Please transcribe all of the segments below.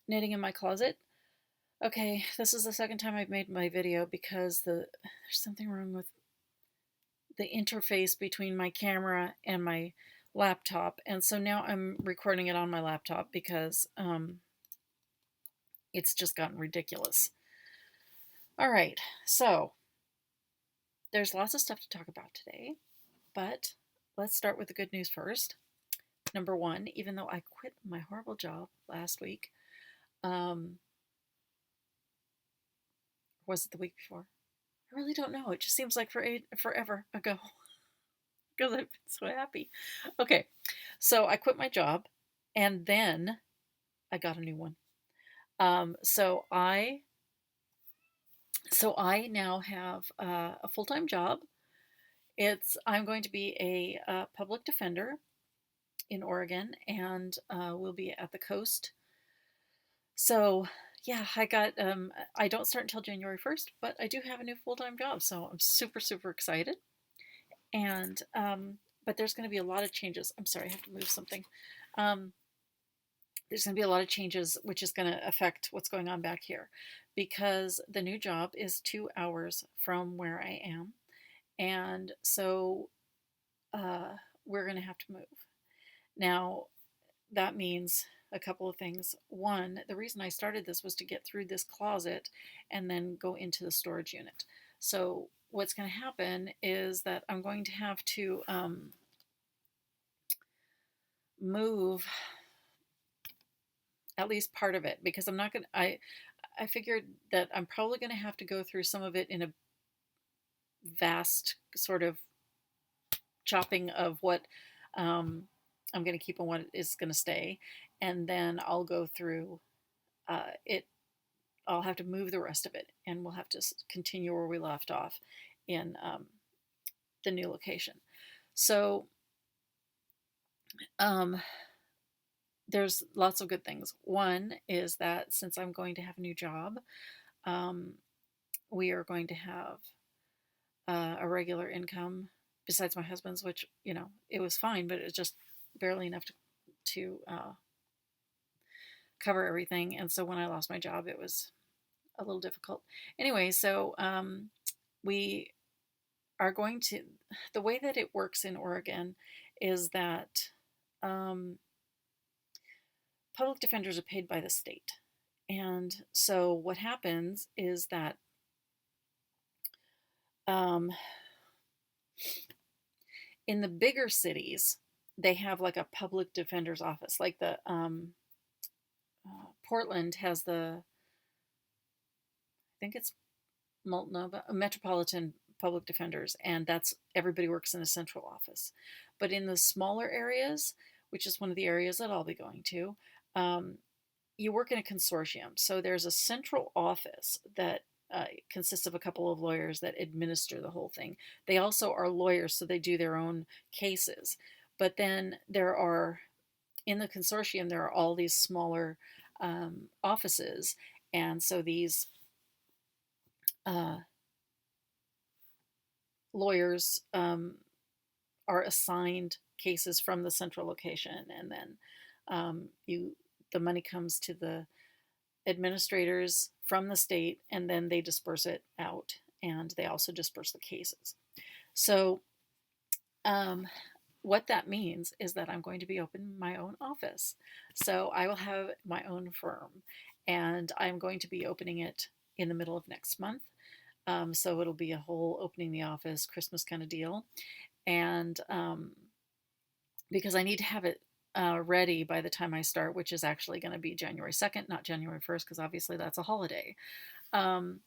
knitting in my closet. Okay, this is the second time I've made my video because there's something wrong with the interface between my camera and my laptop, and so now I'm recording it on my laptop because it's just gotten ridiculous. All right, so there's lots of stuff to talk about today, but let's start with the good news first. Number one, even though I quit my horrible job last week, was it the week before? I really don't know. It just seems like forever ago because I've been so happy. Okay, so I quit my job and then I got a new one. So I now have a full-time job. I'm going to be a public defender in Oregon, and we'll be at the coast. So yeah, I don't start until January 1st, but I do have a new full-time job, so I'm super, super excited. And but there's going to be a lot of changes. I'm sorry, I have to move something. Um, there's going to be a lot of changes, which is going to affect what's going on back here, because the new job is 2 hours from where I am, and so we're going to have to move. Now, that means a couple of things. One, the reason I started this was to get through this closet and then go into the storage unit. So what's going to happen is that I'm going to have to move at least part of it, because I'm not going to, I figured that I'm probably going to have to go through some of it in a vast sort of chopping of what I'm going to keep and what is going to stay. And then I'll go through it. I'll have to move the rest of it, and we'll have to continue where we left off in the new location. So there's lots of good things. One is that since I'm going to have a new job, we are going to have a regular income besides my husband's, which, it was fine, but it was just barely enough to cover everything. And so when I lost my job, it was a little difficult. Anyway, so we are going to, the way that it works in Oregon is that public defenders are paid by the state. And so what happens is that in the bigger cities, they have like a public defender's office, like the Portland has I think it's Multnomah, Metropolitan Public Defenders, and that's everybody works in a central office. But in the smaller areas, which is one of the areas that I'll be going to, you work in a consortium. So there's a central office that consists of a couple of lawyers that administer the whole thing. They also are lawyers, so they do their own cases. But then in the consortium, there are all these smaller offices, and so these lawyers are assigned cases from the central location, and then the money comes to the administrators from the state, and then they disperse it out, and they also disperse the cases. So what that means is that I'm going to be opening my own office. So I will have my own firm, and I'm going to be opening it in the middle of next month. So it'll be a whole opening the office Christmas kind of deal. And because I need to have it ready by the time I start, which is actually going to be January 2nd, not January 1st, because obviously that's a holiday. But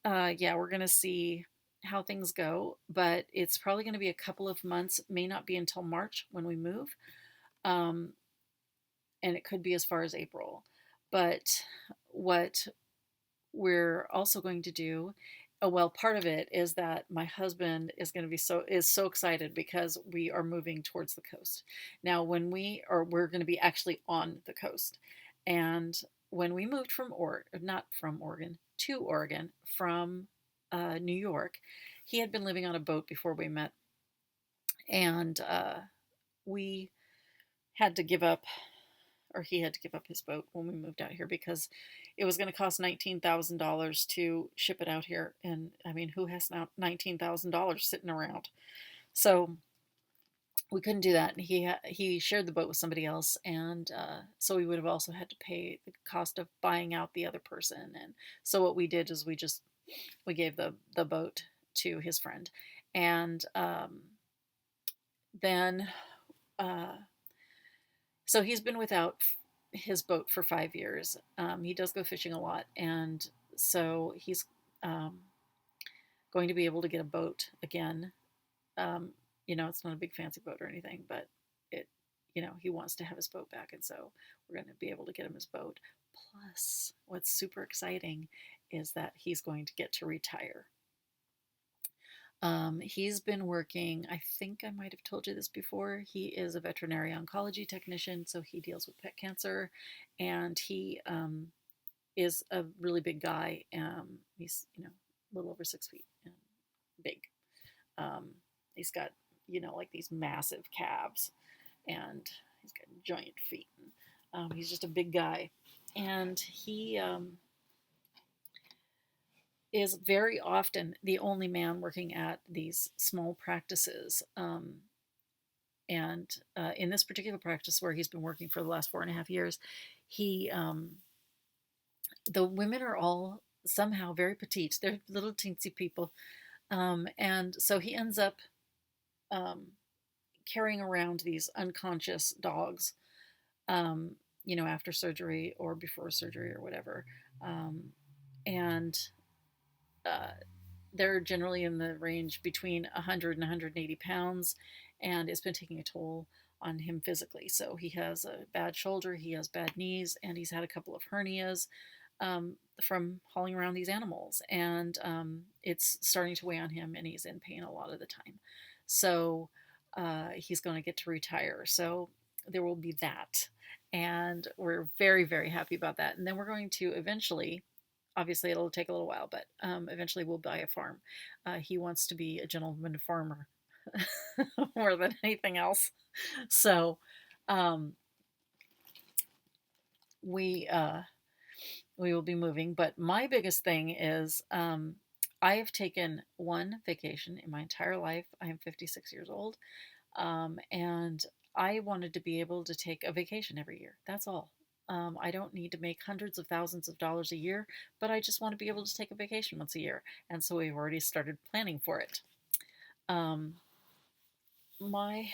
yeah, we're going to see how things go, but it's probably going to be a couple of months, may not be until March when we move. And it could be as far as April. But what we're also going to do, well, part of it is that my husband is going to be so excited because we are moving towards the coast. Now, we're going to be actually on the coast. And when we moved not from Oregon, to Oregon from New York, he had been living on a boat before we met. And we had to give up, or he had to give up his boat when we moved out here because it was going to cost $19,000 to ship it out here. And I mean, who has now $19,000 sitting around? So we couldn't do that. And he shared the boat with somebody else, and so we would have also had to pay the cost of buying out the other person. And so what we did is we gave the boat to his friend, and then so he's been without his boat for 5 years. He does go fishing a lot, and so he's going to be able to get a boat again. It's not a big fancy boat or anything, but he wants to have his boat back, and so we're going to be able to get him his boat. Plus, what's super exciting is that he's going to get to retire. He's been working, I think I might have told you this before, he is a veterinary oncology technician, so he deals with pet cancer, and he is a really big guy. He's, a little over 6 feet and big. He's got, like these massive calves, and he's got giant feet. He's just a big guy, and he is very often the only man working at these small practices. And in this particular practice where he's been working for the last 4.5 years, the women are all somehow very petite. They're little teensy people. And so he ends up carrying around these unconscious dogs, after surgery or before surgery or whatever. And they're generally in the range between 100 and 180 pounds, and it's been taking a toll on him physically. So he has a bad shoulder, he has bad knees, and he's had a couple of hernias from hauling around these animals. And it's starting to weigh on him, and he's in pain a lot of the time. So he's going to get to retire. So there will be that. And we're very, very happy about that. And then we're going to eventually, obviously it'll take a little while, but eventually we'll buy a farm. He wants to be a gentleman farmer more than anything else. So we will be moving. But my biggest thing is I have taken one vacation in my entire life. I am 56 years old. And I wanted to be able to take a vacation every year. That's all. I don't need to make hundreds of thousands of dollars a year, but I just want to be able to take a vacation once a year. And so we've already started planning for it. My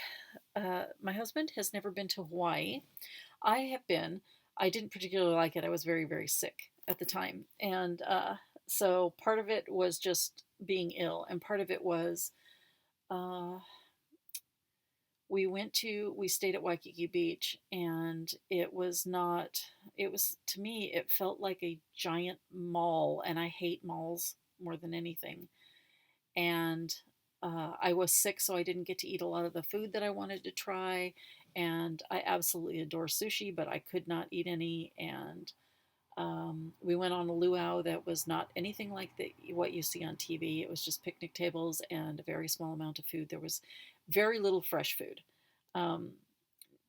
husband has never been to Hawaii. I have been. I didn't particularly like it. I was very, very sick at the time. And so part of it was just being ill, and part of it was we stayed at Waikiki Beach, and to me, it felt like a giant mall, and I hate malls more than anything. And I was sick, so I didn't get to eat a lot of the food that I wanted to try, and I absolutely adore sushi, but I could not eat any. And we went on a luau that was not anything like what you see on TV. It was just picnic tables and a very small amount of food. There was very little fresh food.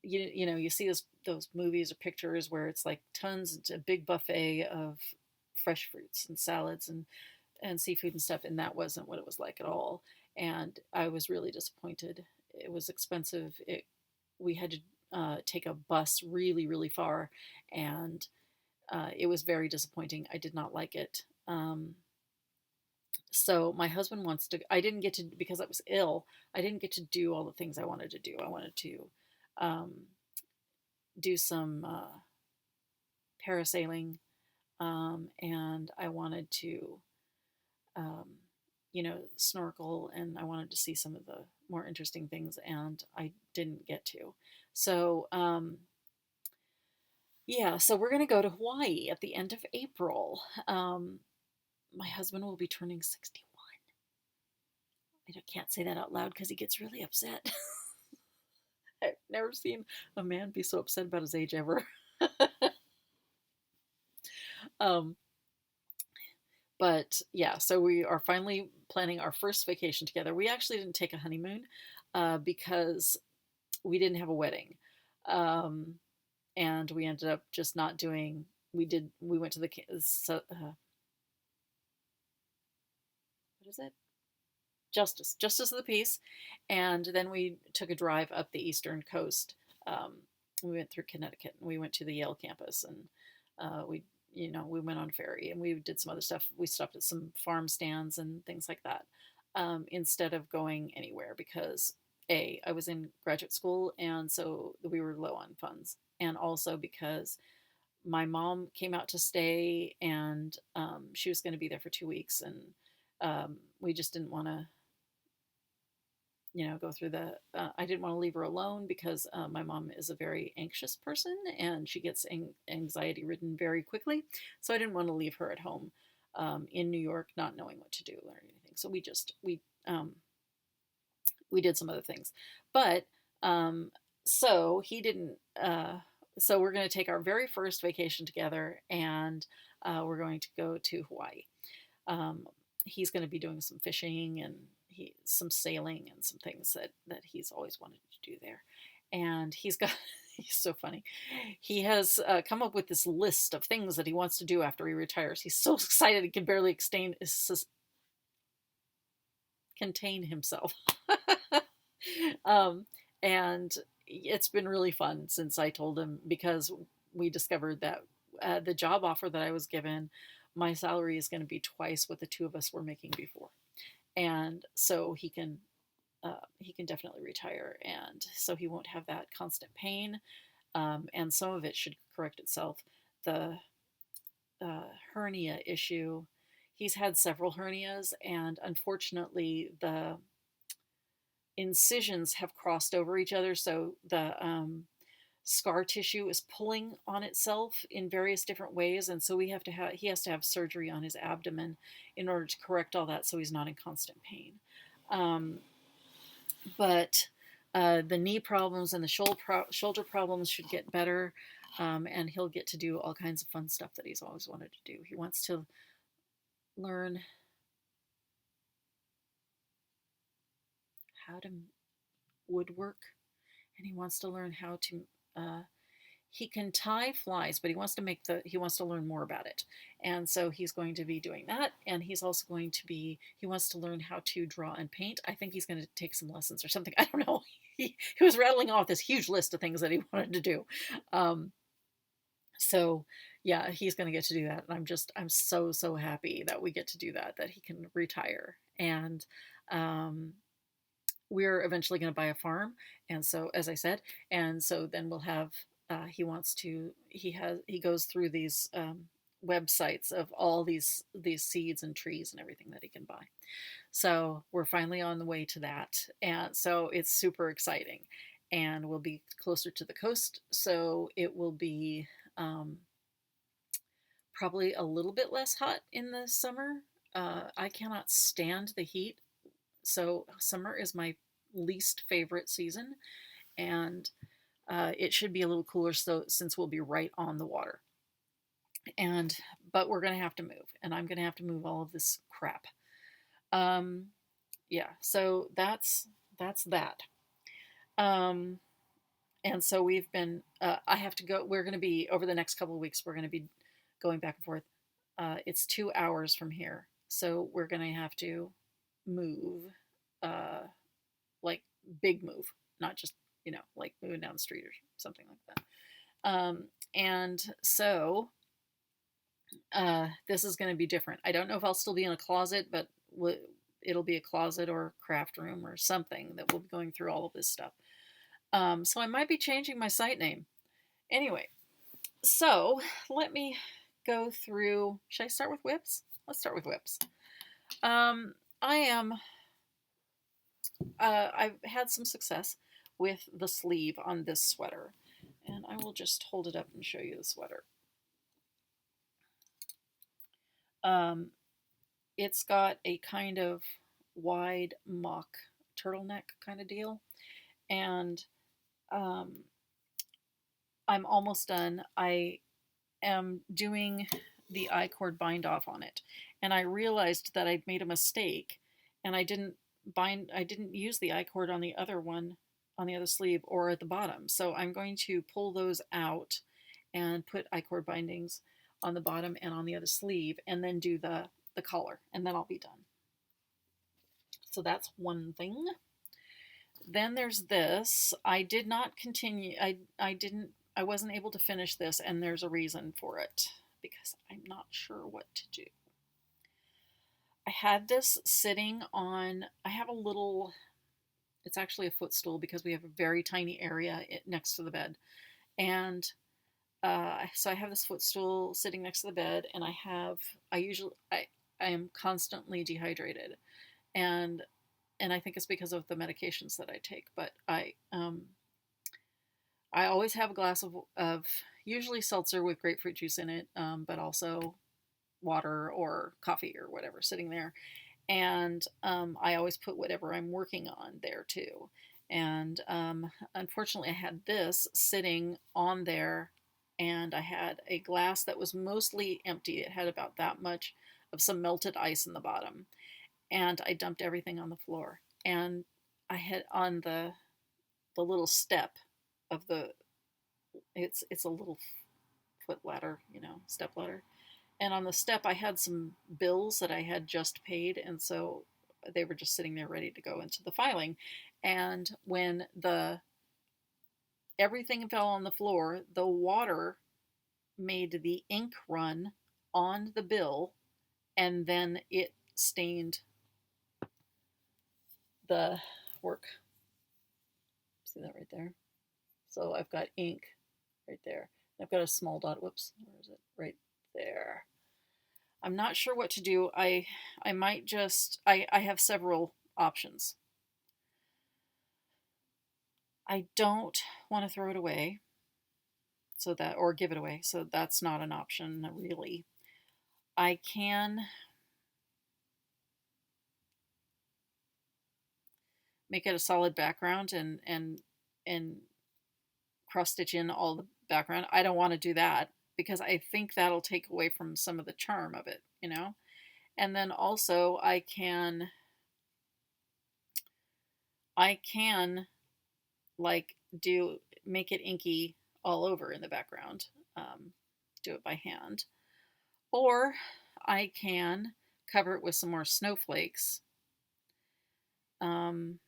You see those movies or pictures where it's like tons, a big buffet of fresh fruits and salads and seafood and stuff, and that wasn't what it was like at all. And I was really disappointed. It was expensive. We had to take a bus really, really far, and it was very disappointing. I did not like it. So my husband wants to. I didn't get to, because I was ill. I didn't get to do all the things I wanted to do. I wanted to do some parasailing, and I wanted to, snorkel, and I wanted to see some of the more interesting things, and I didn't get to. So so we're going to go to Hawaii at the end of April. My husband will be turning 61. I can't say that out loud because he gets really upset. I've never seen a man be so upset about his age ever. But yeah, so we are finally planning our first vacation together. We actually didn't take a honeymoon because we didn't have a wedding. and we ended up just not doing. We went to the what is it? Justice of the Peace, and then we took a drive up the eastern coast. Um, we went through Connecticut, and we went to the Yale campus, and we went on a ferry, and we did some other stuff. We stopped at some farm stands and things like that, instead of going anywhere because I was in graduate school, and so we were low on funds, and also because my mom came out to stay, and she was going to be there for 2 weeks, and we just didn't want to go through the I didn't want to leave her alone because my mom is a very anxious person, and she gets anxiety ridden very quickly, so I didn't want to leave her at home in New York not knowing what to do or anything. So we did some other things, but so he didn't so we're going to take our very first vacation together, and we're going to go to Hawaii. He's going to be doing some fishing and some sailing and some things that he's always wanted to do there. And he's so funny. He has come up with this list of things that he wants to do after he retires. He's so excited he can barely contain himself. And it's been really fun since I told him, because we discovered that the job offer that I was given, my salary is going to be twice what the two of us were making before, and so he can definitely retire, and so he won't have that constant pain, and some of it should correct itself. The hernia issue, he's had several hernias, and unfortunately the incisions have crossed over each other, so the scar tissue is pulling on itself in various different ways, and so he has to have surgery on his abdomen in order to correct all that, so he's not in constant pain. But the knee problems and the shoulder problems should get better, and he'll get to do all kinds of fun stuff that he's always wanted to do. He wants to learn how to woodwork, and he wants to learn how to he can tie flies, but he wants to learn more about it, and so he's going to be doing that. And he's also he wants to learn how to draw and paint. I think he's going to take some lessons or something. I don't know. He was rattling off this huge list of things that he wanted to do. So yeah, he's going to get to do that, and I'm so happy that we get to do that he can retire. And we're eventually going to buy a farm, and so, as I said, and so then we'll have he goes through these websites of all these seeds and trees and everything that he can buy. So we're finally on the way to that, and so it's super exciting, and we'll be closer to the coast, so it will be probably a little bit less hot in the summer. I cannot stand the heat, so summer is my least favorite season, and it should be a little cooler, since we'll be right on the water. But we're going to have to move, and I'm going to have to move all of this crap. Yeah, so that's that. And so we've been, I have to go, we're going to be, over the next couple of weeks, we're going to be going back and forth. It's 2 hours from here, so we're going to have to move, like big move, not just, like moving down the street or something like that. And so this is going to be different. I don't know if I'll still be in a closet, but it'll be a closet or craft room or something that we'll be going through all of this stuff. So I might be changing my site name. Anyway, so let me go through. Should I start with whips? Let's start with whips. I've had some success with the sleeve on this sweater, and I will just hold it up and show you the sweater. It's got a kind of wide mock turtleneck kind of deal, and I'm almost done. I am doing the I-cord bind off on it, and I realized that I'd made a mistake, and I didn't use the I-cord on the other one on the other sleeve or at the bottom. So I'm going to pull those out and put I-cord bindings on the bottom and on the other sleeve, and then do the collar, and then I'll be done. So that's one thing. Then there's this. I did not continue. I wasn't able to finish this, and there's a reason for it, because I'm not sure what to do. I had this sitting on, I have a little, it's actually a footstool because we have a very tiny area next to the bed. And so I have this footstool sitting next to the bed, and I am constantly dehydrated. And I think it's because of the medications that I take, but I always have a glass of usually seltzer with grapefruit juice in it, but also water or coffee or whatever sitting there. And I always put whatever I'm working on there too. And unfortunately, I had this sitting on there, and I had a glass that was mostly empty. It had about that much of some melted ice in the bottom. And I dumped everything on the floor. And I had on the little step of it's a little foot ladder, step ladder. And on the step, I had some bills that I had just paid, and so they were just sitting there ready to go into the filing. And when everything fell on the floor, the water made the ink run on the bill, and then it stained the work. See that right there? So I've got ink right there. I've got a small dot. Whoops, where is it? Right there. I'm not sure what to do. I might just, I have several options. I don't want to throw it away, or give it away, so that's not an option, really. I can make it a solid background and cross stitch in all the background. I don't want to do that, because I think that'll take away from some of the charm of it, And then also I can like make it inky all over in the background, do it by hand, or I can cover it with some more snowflakes. I'm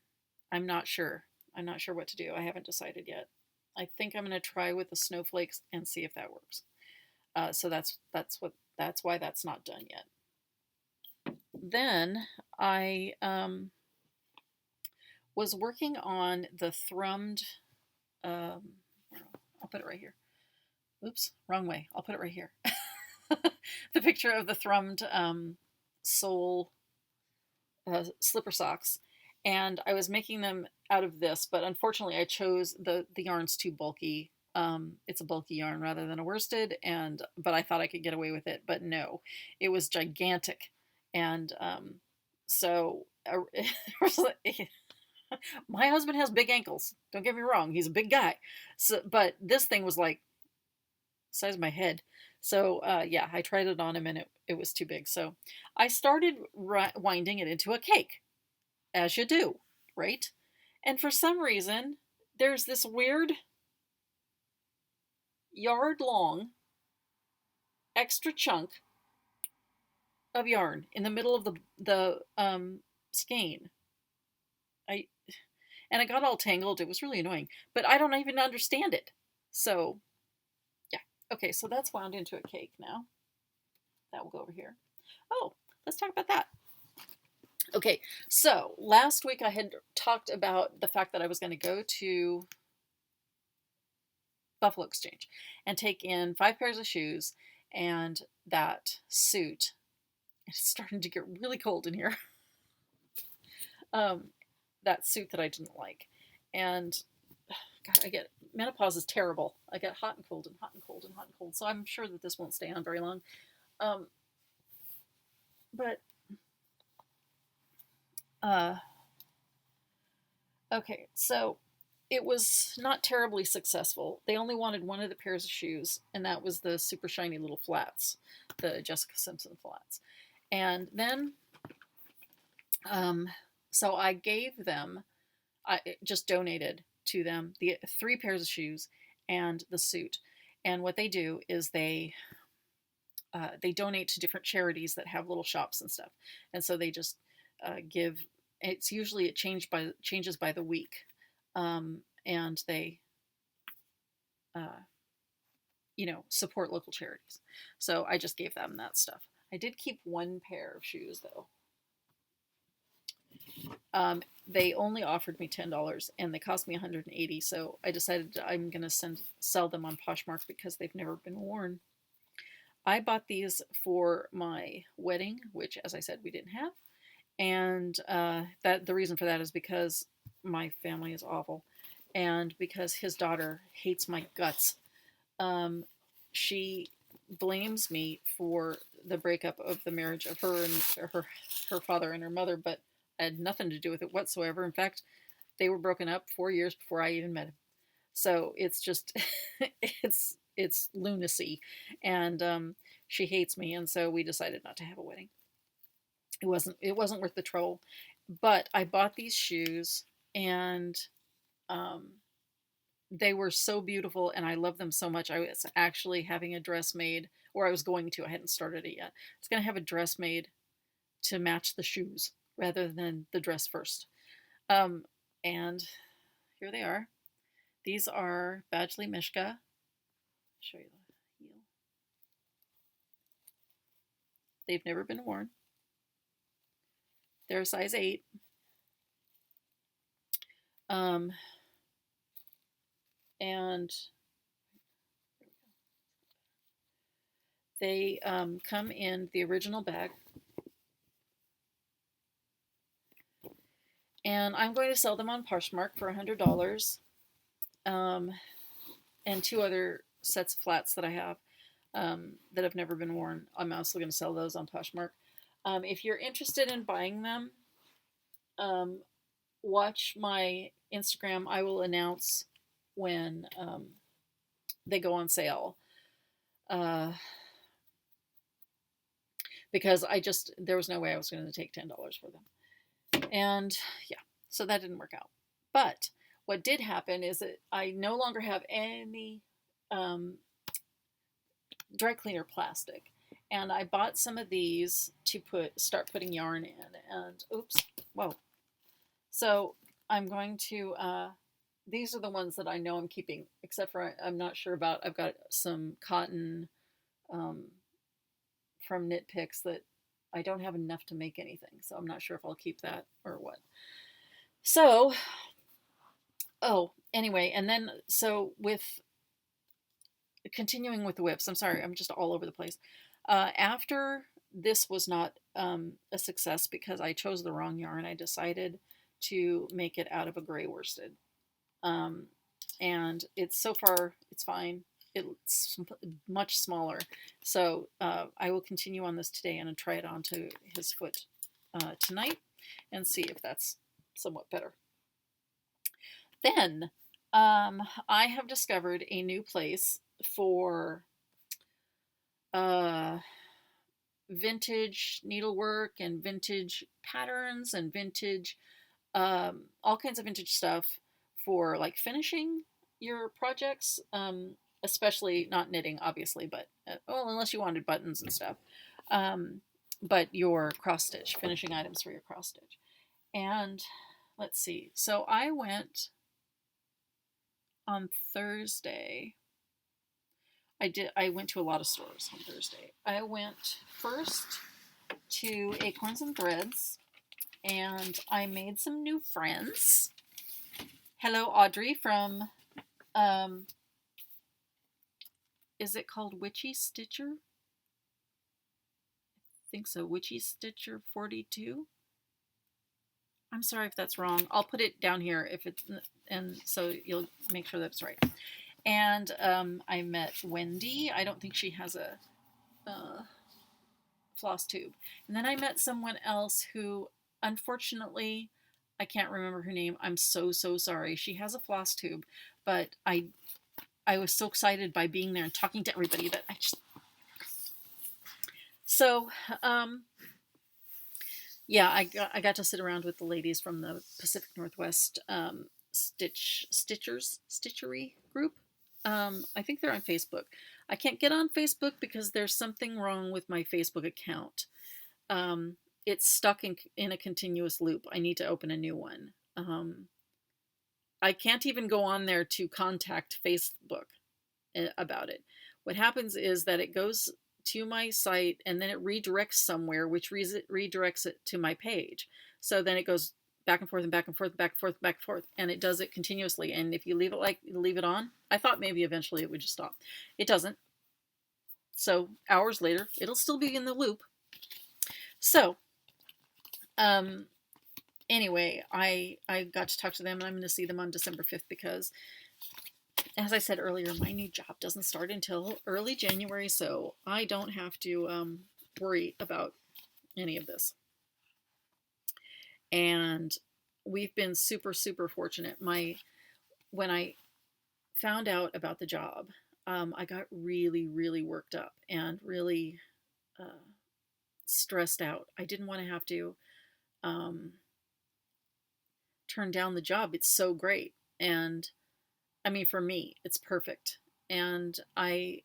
not sure what to do. I haven't decided yet. I think I'm going to try with the snowflakes and see if that works. So that's why that's not done yet. Then I was working on the thrummed. I'll put it right here. Oops, wrong way. I'll put it right here. The picture of the thrummed sole slipper socks. And I was making them out of this, but unfortunately I chose the yarn's too bulky. It's a bulky yarn rather than a worsted, but I thought I could get away with it, but no, it was gigantic. And so my husband has big ankles. Don't get me wrong, he's a big guy. So, but this thing was like the size of my head. So yeah, I tried it on him, and it was too big. So I started winding it into a cake, as you do, right? And for some reason, there's this weird yard-long extra chunk of yarn in the middle of the skein. And it got all tangled. It was really annoying, but I don't even understand it. So yeah, okay, so that's wound into a cake now. That will go over here. Oh, let's talk about that. Okay, so last week I had talked about the fact that I was going to go to Buffalo Exchange and take in 5 pairs of shoes and that suit. It's starting to get really cold in here. That suit that I didn't like. And God, menopause is terrible. I get hot and cold and hot and cold and hot and cold. So I'm sure that this won't stay on very long. Okay, so it was not terribly successful. They only wanted one of the pairs of shoes, and that was the super shiny little flats, the Jessica Simpson flats. And then, so I gave them, I just donated to them, the 3 pairs of shoes and the suit. And what they do is they donate to different charities that have little shops and stuff. And so they just give. It's usually changes by the week, and they support local charities. So I just gave them that stuff. I did keep 1 pair of shoes though. They only offered me $10 and they cost me $180. So I decided I'm going to sell them on Poshmark because they've never been worn. I bought these for my wedding, which, as I said, we didn't have. And the reason for that is because my family is awful. And because his daughter hates my guts. She blames me for the breakup of the marriage of her and her father and her mother, but I had nothing to do with it whatsoever. In fact, they were broken up 4 years before I even met him. So it's just, it's lunacy. And she hates me, and so we decided not to have a wedding. It wasn't worth the trouble. But I bought these shoes, and they were so beautiful, and I love them so much. I was actually having a dress made, or I was going to. I hadn't started it yet. I was going to have a dress made to match the shoes rather than the dress first. And here they are. These are Badgley Mishka. I'll show you the heel. They've never been worn. They're a size 8. And they come in the original bag. And I'm going to sell them on Poshmark for $100. And 2 other sets of flats that I have that have never been worn. I'm also going to sell those on Poshmark. If you're interested in buying them, watch my Instagram. I will announce when they go on sale. Because there was no way I was going to take $10 for them. And yeah, so that didn't work out. But what did happen is that I no longer have any dry cleaner plastic. And I bought some of these to start putting yarn in. And oops, whoa. So I'm going to, these are the ones that I know I'm keeping, except for I'm not sure about, I've got some cotton from Knit Picks that I don't have enough to make anything. So I'm not sure if I'll keep that or what. So, anyway, and then, so with, continuing with the whips, I'm sorry, I'm just all over the place. After this was not a success because I chose the wrong yarn, I decided to make it out of a gray worsted. And so far, it's fine. It's much smaller. So I will continue on this today and try it onto his foot tonight and see if that's somewhat better. Then I have discovered a new place for vintage needlework and vintage patterns and vintage, all kinds of vintage stuff for like finishing your projects, especially not knitting, obviously, but unless you wanted buttons and stuff, but your cross stitch, finishing items for your cross stitch. And let's see. So I went on Thursday. I went to a lot of stores on Thursday. I went first to Acorns and Threads, and I made some new friends. Hello, Audrey from, is it called Witchy Stitcher? I think so, Witchy Stitcher 42. I'm sorry if that's wrong. I'll put it down here if it's, and so you'll make sure that's right. And I met Wendy. I don't think she has a Flosstube. And then I met someone else who, unfortunately, I can't remember her name. I'm so sorry. She has a Flosstube, but I was so excited by being there and talking to everybody that I just... So, yeah, I got to sit around with the ladies from the Pacific Northwest Stitchery group. I think they're on Facebook. I can't get on Facebook because there's something wrong with my Facebook account. It's stuck in a continuous loop. I need to open a new one. I can't even go on there to contact Facebook about it. What happens is that it goes to my site and then it redirects somewhere, which redirects it to my page. So then it goes back and forth and back and forth, back and forth, back and forth, and it does it continuously. And if you leave it on, I thought maybe eventually it would just stop. It doesn't. So hours later, it'll still be in the loop. So, anyway, I got to talk to them, and I'm going to see them on December 5th because, as I said earlier, my new job doesn't start until early January, so I don't have to worry about any of this. And we've been super, super fortunate. When I found out about the job, I got really, really worked up and really stressed out. I didn't want to have to turn down the job. It's so great. And I mean, for me, it's perfect. And but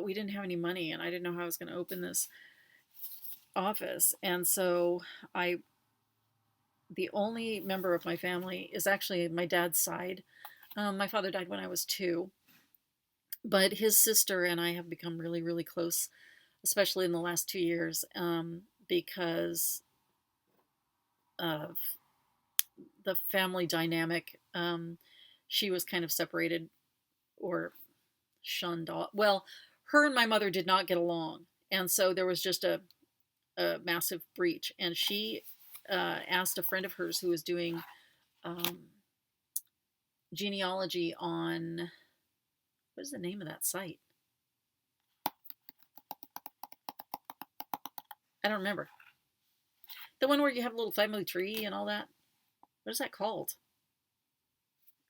we didn't have any money, and I didn't know how I was going to open this office. And so the only member of my family is actually my dad's side. My father died when I was 2, but his sister and I have become really, really close, especially in the last 2 years, because of the family dynamic. She was kind of separated or shunned off. Well, her and my mother did not get along, and so there was just a massive breach. And she asked a friend of hers who was doing genealogy on, what is the name of that site? I don't remember. The one where you have a little family tree and all that. What is that called?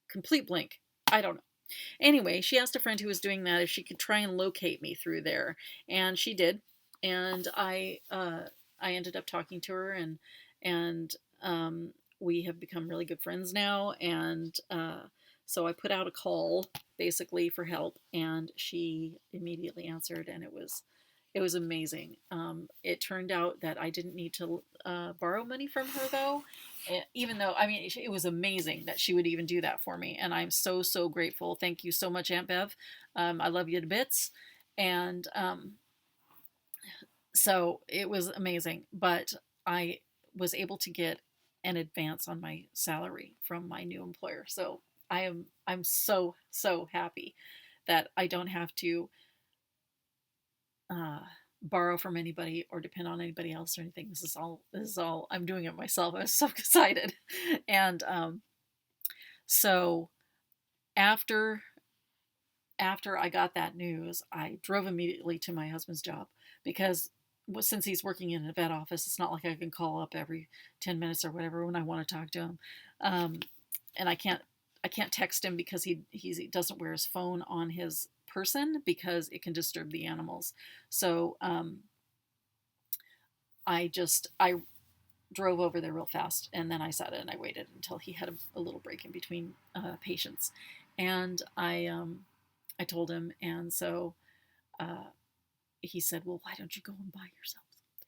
Complete blank. I don't know. Anyway, she asked a friend who was doing that if she could try and locate me through there, and she did. And I ended up talking to her, and we have become really good friends now. And so I put out a call basically for help, and she immediately answered, and it was amazing. It turned out that I didn't need to borrow money from her, though, even though, I mean, it was amazing that she would even do that for me. And I'm so, so grateful. Thank you so much, Aunt Bev. I love you to bits. And so it was amazing. But I was able to get an advance on my salary from my new employer. So I'm so, so happy that I don't have to borrow from anybody or depend on anybody else or anything. This is all I'm doing it myself. I was so excited. And so after I got that news, I drove immediately to my husband's job, because since he's working in a vet office, it's not like I can call up every 10 minutes or whatever when I want to talk to him. And I can't text him because he doesn't wear his phone on his person because it can disturb the animals. So I drove over there real fast, and then I sat and I waited until he had a little break in between patients, and I told him, and so he said, well, why don't you go and buy yourself something?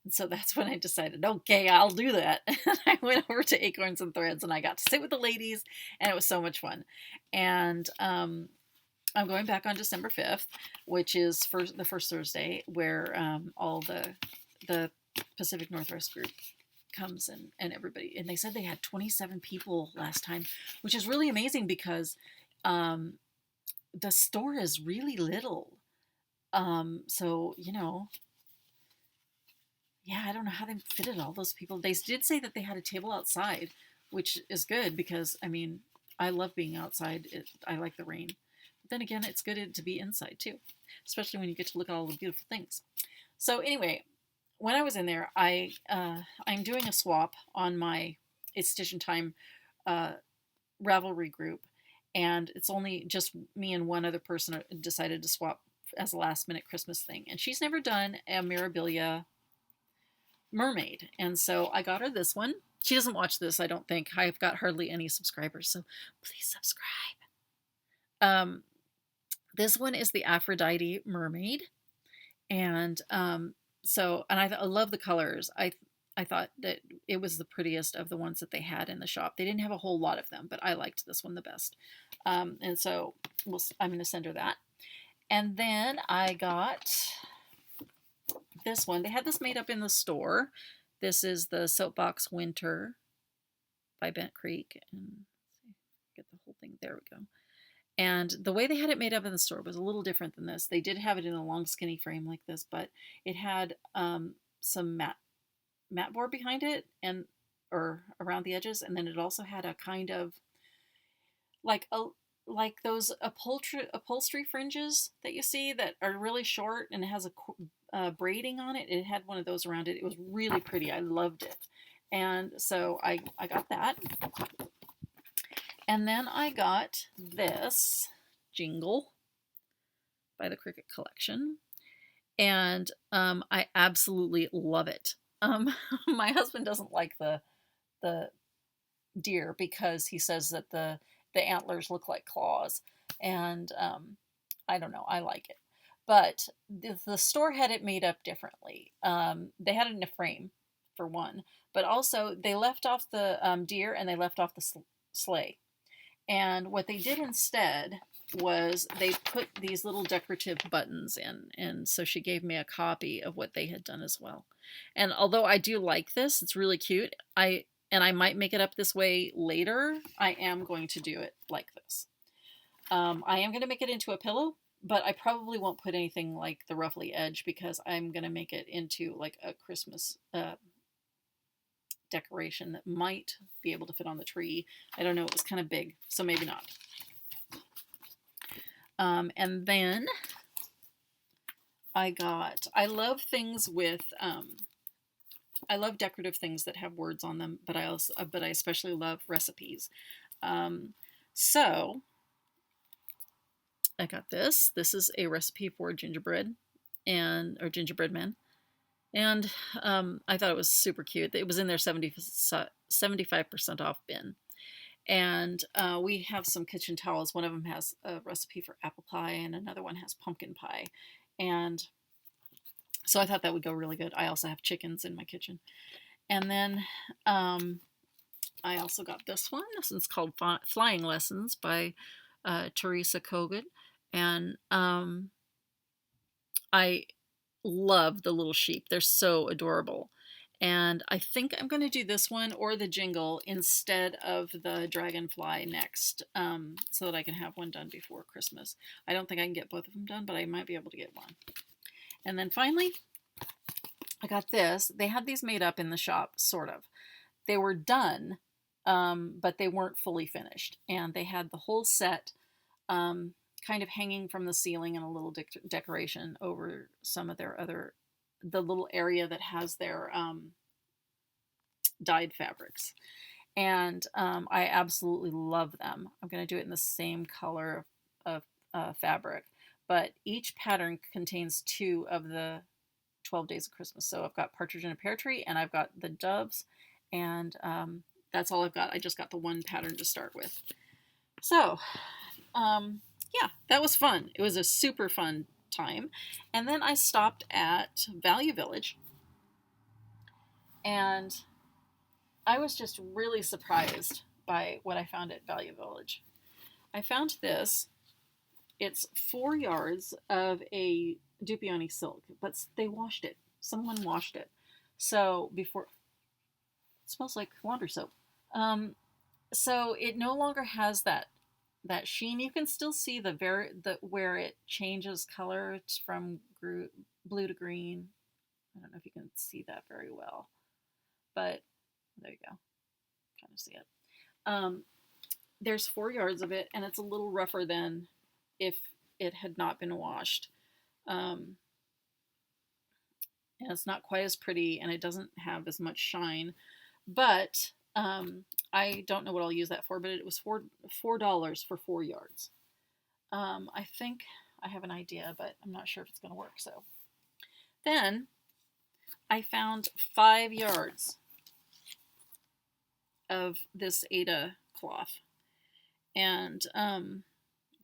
And so that's when I decided, okay, I'll do that. And I went over to Acorns and Threads, and I got to sit with the ladies, and it was so much fun. And I'm going back on December 5th, which is the first Thursday, where all the Pacific Northwest group comes, and everybody. And they said they had 27 people last time, which is really amazing because the store is really little. So, yeah, I don't know how they fitted all those people. They did say that they had a table outside, which is good because, I mean, I love being outside. I like the rain. Then again, it's good to be inside too, especially when you get to look at all the beautiful things. So anyway, when I was in there, I'm doing a swap on my It's Stitching Time Ravelry group, and it's only just me and one other person decided to swap as a last minute Christmas thing, and she's never done a Mirabilia mermaid, and so I got her this one, She doesn't watch this, I don't think. I've got hardly any subscribers, so please subscribe. This one is the Aphrodite Mermaid, and I love the colors. I thought that it was the prettiest of the ones that they had in the shop. They didn't have a whole lot of them, but I liked this one the best. And so I'm going to send her that. And then I got this one. They had this made up in the store. This is the Soapbox Winter by Bent Creek. And get the whole thing. There we go. And the way they had it made up in the store was a little different than this. They did have it in a long skinny frame like this, but it had some matte board behind it or around the edges, and then it also had a kind of like those upholstery fringes that you see that are really short and it has a braiding on it. It had one of those around it. It was really pretty. I loved it. And so I got that. And then I got this jingle by the Cricut Collection. And I absolutely love it. My husband doesn't like the deer because he says that the antlers look like claws. And I don't know, I like it. But the store had it made up differently. They had it in a frame, for one. But also, they left off the deer and they left off the sleigh. And what they did instead was they put these little decorative buttons in. And so she gave me a copy of what they had done as well. And although I do like this, it's really cute. I might make it up this way later. I am going to do it like this. I am going to make it into a pillow, but I probably won't put anything like the ruffly edge because I'm going to make it into like a Christmas decoration that might be able to fit on the tree. I don't know, it was kind of big, so maybe not. And then I love things with, I love decorative things that have words on them, but I especially love recipes. So I got this. This is a recipe for gingerbread or gingerbread man. And I thought it was super cute. It was in their 75% off bin. And we have some kitchen towels. One of them has a recipe for apple pie and another one has pumpkin pie. And so I thought that would go really good. I also have chickens in my kitchen. And then I also got this one. This one's called Flying Lessons by Teresa Kogan. And I love the little sheep. They're so adorable. And I think I'm going to do this one or the jingle instead of the dragonfly next, so that I can have one done before Christmas. I don't think I can get both of them done, but I might be able to get one. And then finally, I got this. They had these made up in the shop, sort of. They were done, but they weren't fully finished. And they had the whole set kind of hanging from the ceiling and a little decoration over some of the little area that has their dyed fabrics. And I absolutely love them. I'm going to do it in the same color of fabric, but each pattern contains 2 of the 12 Days of Christmas. So I've got Partridge in a Pear Tree and I've got the doves, and that's all I've got. I just got the one pattern to start with. So yeah, that was fun. It was a super fun time. And then I stopped at Value Village, and I was just really surprised by what I found at Value Village. I found this. It's 4 yards of a Dupioni silk, but they washed it. Someone washed it. So before, it smells like laundry soap. So it no longer has that sheen. You can still see where it changes color from blue to green. I don't know if you can see that very well, but there you go. Kind of see it. There's 4 yards of it, and it's a little rougher than if it had not been washed. And it's not quite as pretty, and it doesn't have as much shine, but I don't know what I'll use that for, but it was $4 for 4 yards. I think I have an idea, but I'm not sure if it's going to work. So then I found 5 yards of this Ada cloth, and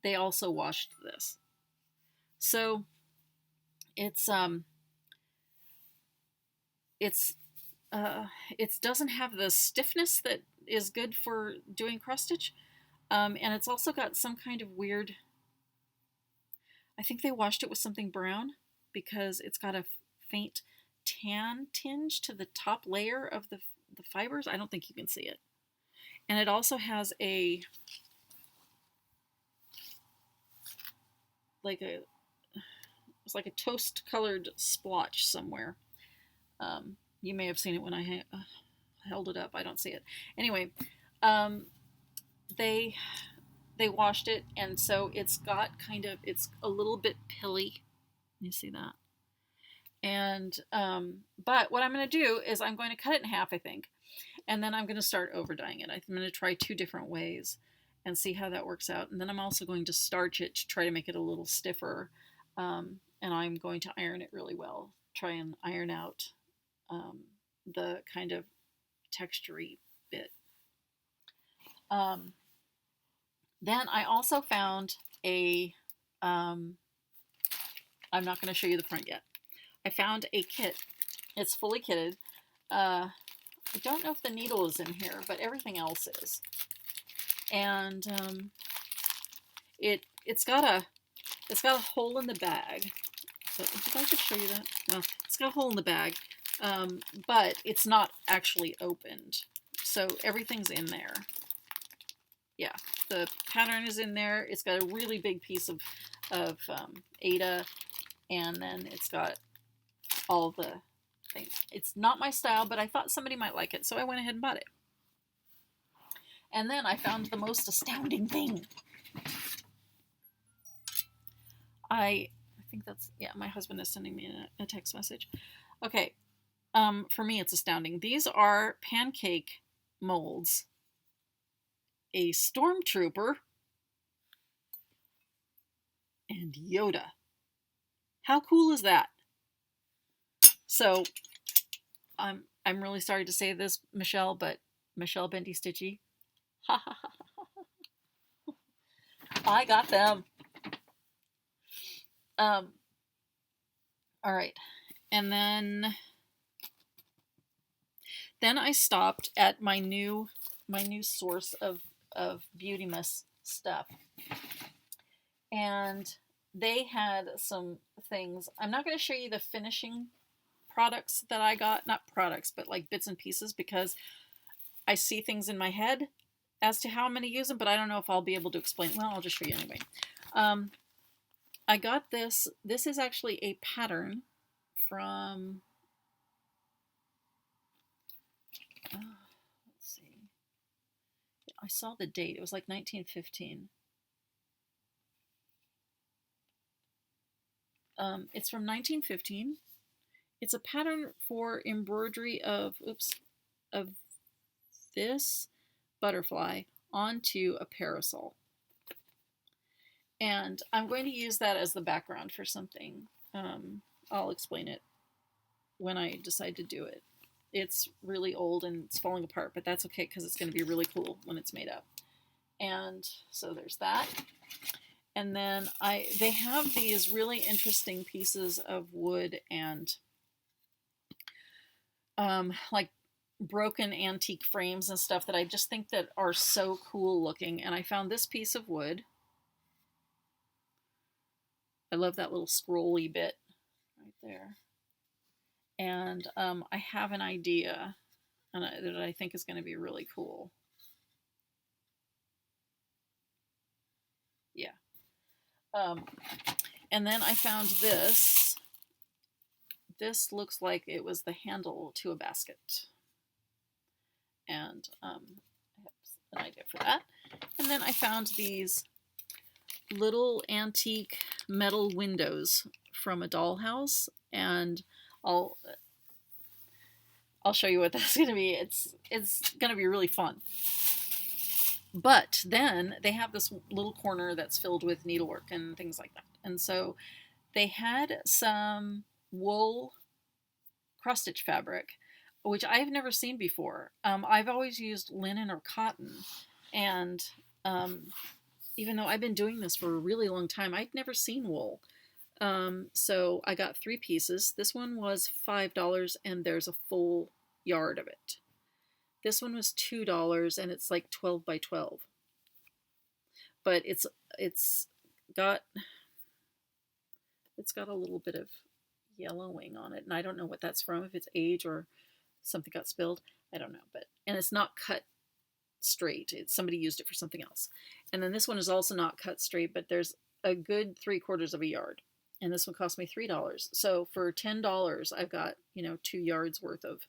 they also washed this. So it's it doesn't have the stiffness that is good for doing cross stitch, and it's also got some kind of weird, I think they washed it with something brown because it's got a faint tan tinge to the top layer of the fibers. I don't think you can see it. And it also has a, it's like a toast colored splotch somewhere. You may have seen it when I held it up. I don't see it. Anyway, they washed it, and so it's got it's a little bit pilly. You see that? And but what I'm going to do is I'm going to cut it in half, I think, and then I'm going to start over dyeing it. I'm going to try 2 different ways and see how that works out. And then I'm also going to starch it to try to make it a little stiffer, and I'm going to iron it really well. Try and iron out the kind of texture-y bit. Then I also found a, I'm not going to show you the front yet. I found a kit. It's fully kitted. I don't know if the needle is in here, but everything else is. And it's got a hole in the bag. But did I just show you that? No, it's got a hole in the bag, but it's not actually opened. So everything's in there. Yeah, the pattern is in there. It's got a really big piece of Ada, and then it's got all the things. It's not my style, but I thought somebody might like it, so I went ahead and bought it. And then I found the most astounding thing. I think that's, yeah, my husband is sending me a text message. Okay, for me it's astounding. These are pancake molds. A stormtrooper, and Yoda. How cool is that? So, I'm really sorry to say this, Michelle, but Michelle Bendy Stitchy, ha ha ha, I got them. All right, and then I stopped at my new source of Beautymus stuff, and they had some things. I'm not going to show you the finishing products that I got, not products, but like bits and pieces, because I see things in my head as to how I'm going to use them, but I don't know if I'll be able to explain. Well, I'll just show you anyway. I got this. This is actually a pattern from, let's see. I saw the date. It was like 1915. It's from 1915. It's a pattern for embroidery of this butterfly onto a parasol. And I'm going to use that as the background for something. I'll explain it when I decide to do it. It's really old and it's falling apart, but that's okay because it's going to be really cool when it's made up. And so there's that. And then they have these really interesting pieces of wood and like broken antique frames and stuff that I just think that are so cool looking. And I found this piece of wood. I love that little scrolly bit right there. And I have an idea that I think is going to be really cool. Yeah. And then I found this. This looks like it was the handle to a basket. And I have an idea for that. And then I found these little antique metal windows from a dollhouse, and I'll show you what that's going to be. It's going to be really fun. But then they have this little corner that's filled with needlework and things like that. And so they had some wool cross-stitch fabric which I've never seen before. I've always used linen or cotton, and even though I've been doing this for a really long time, I'd never seen wool. So I got 3 pieces. This one was $5, and there's a full yard of it. This one was $2, and it's like 12 by 12. But it's got a little bit of yellowing on it, and I don't know what that's from, if it's age or something got spilled. I don't know, and it's not cut straight. Somebody used it for something else. And then this one is also not cut straight, but there's a good 3/4 of a yard. And this one cost me $3. So for $10, I've got, 2 yards worth of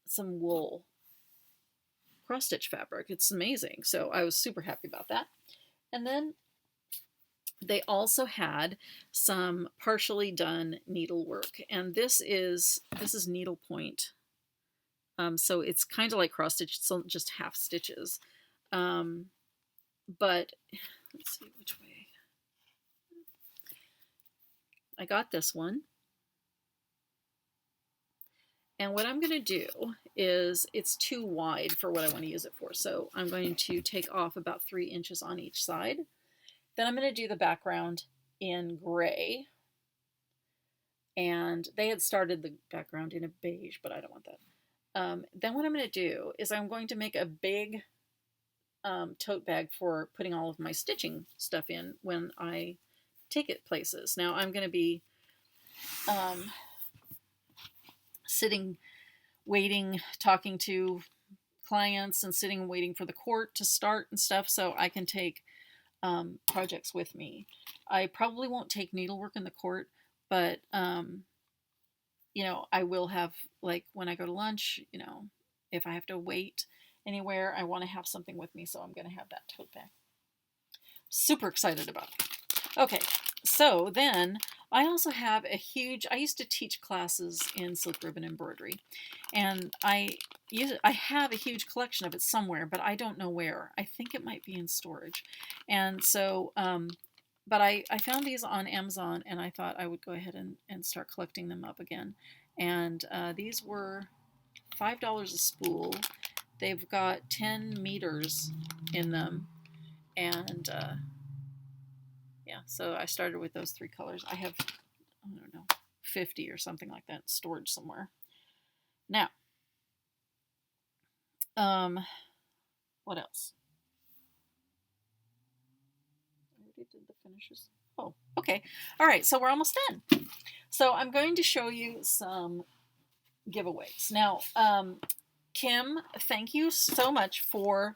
some wool cross stitch fabric. It's amazing. So I was super happy about that. And then they also had some partially done needlework, and this is needlepoint. So it's kind of like cross stitch, it's just half stitches. But let's see which way. I got this one. And what I'm going to do is, it's too wide for what I want to use it for. So I'm going to take off about 3 inches on each side. Then I'm going to do the background in gray. And they had started the background in a beige, but I don't want that. Then what I'm going to do is I'm going to make a big tote bag for putting all of my stitching stuff in when I take it places. Now I'm going to be sitting, waiting, talking to clients, and sitting and waiting for the court to start and stuff, so I can take projects with me. I probably won't take needlework in the court, but I will have, like, when I go to lunch, if I have to wait anywhere, I want to have something with me, so I'm going to have that tote bag. Super excited about it. Okay, so then I also have I used to teach classes in silk ribbon embroidery, and I have a huge collection of it somewhere, but I don't know where. I think it might be in storage. And so, but I found these on Amazon, and I thought I would go ahead and start collecting them up again. And these were $5 a spool. They've got 10 meters in them, and yeah, so I started with those 3 colors. I have, I don't know, 50 or something like that stored somewhere. Now, what else? I already did the finishes. Oh, okay. All right, so we're almost done. So I'm going to show you some giveaways. Now, Kim, thank you so much for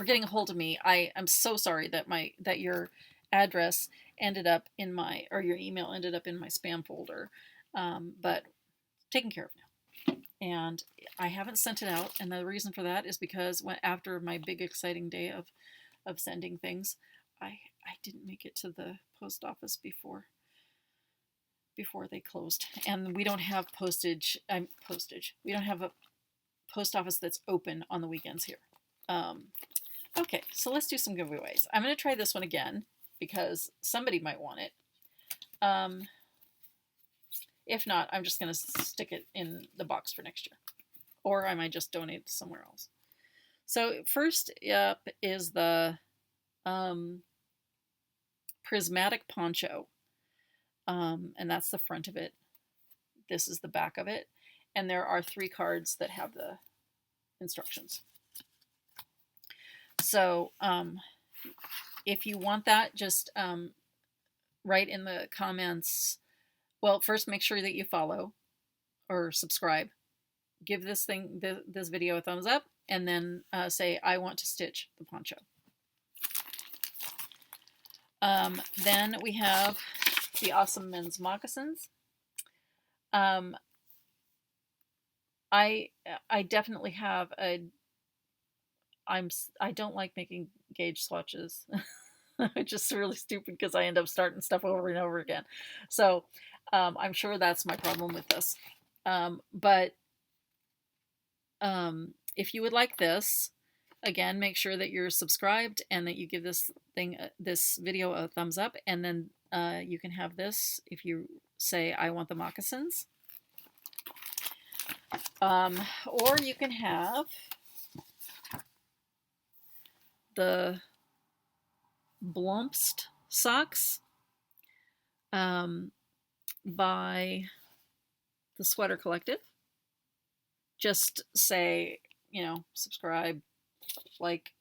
getting a hold of me. I am so sorry that your address ended up in your email ended up in my spam folder, but taken care of now. And I haven't sent it out, and the reason for that is because after my big exciting day of sending things, I didn't make it to the post office before they closed, and we don't have postage. We don't have a post office that's open on the weekends here. Okay, so let's do some giveaways. I'm going to try this one again because somebody might want it. If not, I'm just going to stick it in the box for next year. Or I might just donate it somewhere else. So first up is the prismatic poncho. And that's the front of it. This is the back of it. And there are 3 cards that have the instructions. So if you want that, just write in the comments. Well, first make sure that you follow or subscribe. Give this video a thumbs up, and then say, I want to stitch the poncho. Then we have the awesome men's moccasins. I definitely have I don't like making gauge swatches. It's just really stupid because I end up starting stuff over and over again. So I'm sure that's my problem with this. But if you would like this, again, make sure that you're subscribed and that you give this video a thumbs up, and then You can have this if you say, I want the moccasins. Or you can have the Blumpst socks by the Sweater Collective. Just say, you know, subscribe, like,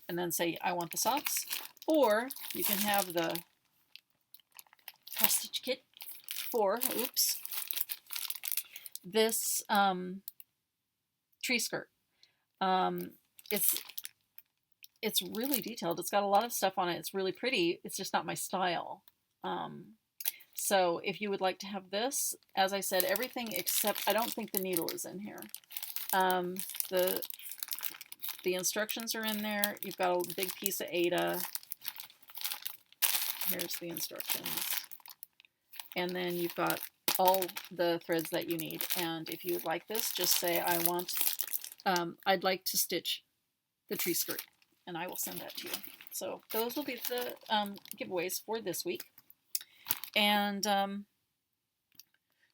and then say, I want the socks. Or you can have the cross stitch kit for, oops, this tree skirt. It's really detailed. It's got a lot of stuff on it. It's really pretty. It's just not my style. So if you would like to have this, as I said, everything except, I don't think the needle is in here. The instructions are in there. You've got a big piece of Aida. Here's the instructions. And then you've got all the threads that you need. And if you would like this, just say, I want, I'd like to stitch the tree skirt, and I will send that to you. So those will be the giveaways for this week. And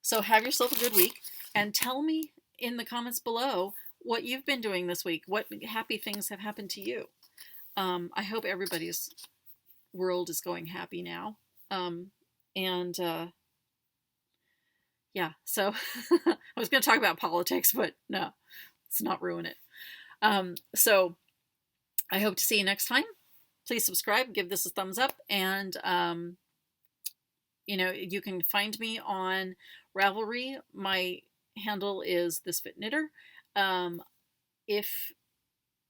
so have yourself a good week, and tell me in the comments below what you've been doing this week. What happy things have happened to you? I hope everybody's world is going happy now. Yeah, so I was going to talk about politics, but no, let's not ruin it. So I hope to see you next time. Please subscribe, give this a thumbs up, and you know, you can find me on Ravelry. My handle is ThisFitKnitter. If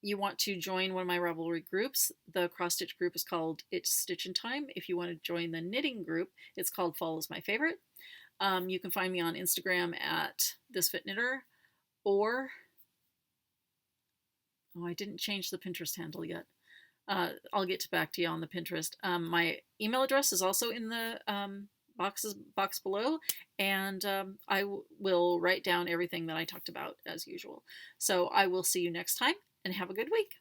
you want to join one of my Ravelry groups, the cross stitch group is called It's Stitchin' Time. If you want to join the knitting group, it's called Fall is My Favorite. You can find me on Instagram at ThisFitKnitter, or, oh, I didn't change the Pinterest handle yet. I'll get back to you on the Pinterest. My email address is also in the box below, and I will write down everything that I talked about as usual. So I will see you next time, and have a good week.